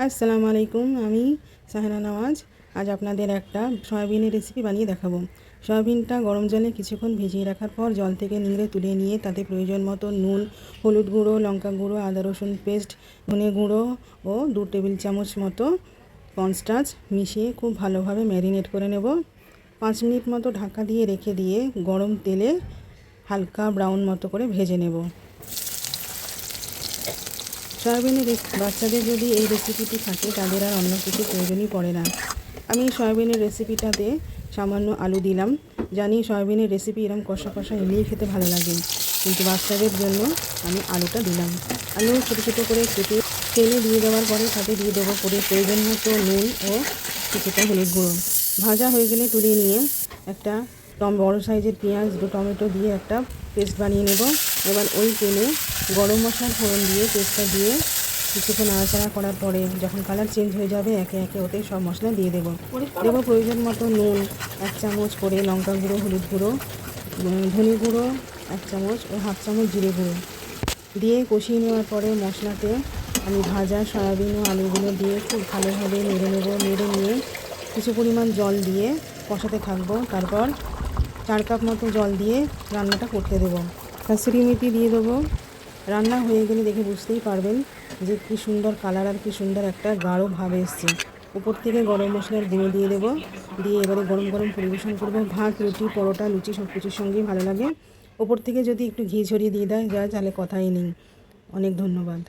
আসসালামু আলাইকুম। আমি সাহেরা নওয়াজ। আজ আপনাদের একটা সয়াবিনের রেসিপি বানিয়ে দেখাবো। সয়াবিনটা গরম জলে কিছুক্ষণ ভিজিয়ে রাখার পর জল থেকে নিংড়ে তুলে নিয়ে তাতে প্রয়োজন মতো নুন, হলুদ গুঁড়ো, লঙ্কা গুঁড়ো, আদা রসুন পেস্ট, ধনে গুঁড়ো ও 2 টেবিল চামচ মতো কর্নস্টার্চ মিশিয়ে খুব ভালোভাবে ম্যারিনেট করে নেব। 5 মিনিট মতো ঢাকা দিয়ে রেখে দিয়ে গরম তেলে হালকা ব্রাউন মতো করে ভেজে নেব। সয়াবিনের বাচ্চাদের যদি এই রেসিপিটি থাকে তাদের আর অন্য কিছু প্রয়োজনই পড়ে না। আমি সয়াবিনের রেসিপিটাতে সামান্য আলু দিলাম। জানি সয়াবিনের রেসিপি এরকম কষা কষা এমনিই খেতে ভালো লাগে, কিন্তু বাচ্চাদের জন্য আমি আলুটা দিলাম। আলু ছোটো ছোটো করে কেটে তেলে দিয়ে দেওয়ার পরে সাথে দিয়ে দেবো প্রয়োজন মতো নুন ও কিছুটা হলুদ গুঁড়ো। ভাজা হয়ে গেলে তুলে নিয়ে একটা বড় সাইজের পেঁয়াজ, 2 টমেটো দিয়ে একটা পেস্ট বানিয়ে নেব। এবার ওই তেলে গরম মশলার ফোড়ন দিয়ে পেস্টটা দিয়ে কিছুক্ষণ নাড়াচাড়া করার পরে যখন কালার চেঞ্জ হয়ে যাবে একে একে ওতে সব মশলা দিয়ে দেবো প্রয়োজন মতো নুন 1 চামচ করে, লঙ্কা গুঁড়ো, হলুদ গুঁড়ো, ধনে গুঁড়ো 1 চামচ ও 1/2 চামচ জিরে গুঁড়ো দিয়ে কষিয়ে নেওয়ার পরে মশলাতে আমি ভাজা সয়াবিন ও আলুগুলো দিয়ে খুব ভালোভাবে নেড়ে নেব। নেড়ে নিয়ে কিছু পরিমাণ জল দিয়ে কষাতে থাকবো। তারপর 4 কাপ মতো জল দিয়ে রান্নাটা করতে দেবো। কাসুরি মেথি দিয়ে দেবো। রান্না হয়ে গেলে দেখে বুঝতেই পারবেন যে কী সুন্দর কালার আর কী সুন্দর একটা গাঢ় ভাব এসছে। উপর থেকে গরম মশলার গুঁড়ো দিয়ে দেবো। দিয়ে এবারে গরম গরম পরিবেশন করবো। ভাত, রুটি, পরোটা, লুচি সব কিছুর সঙ্গেই ভালো লাগে। ওপর থেকে যদি একটু ঘি ছড়িয়ে দিয়ে দেয় যায় তাহলে কথাই নেই। অনেক ধন্যবাদ।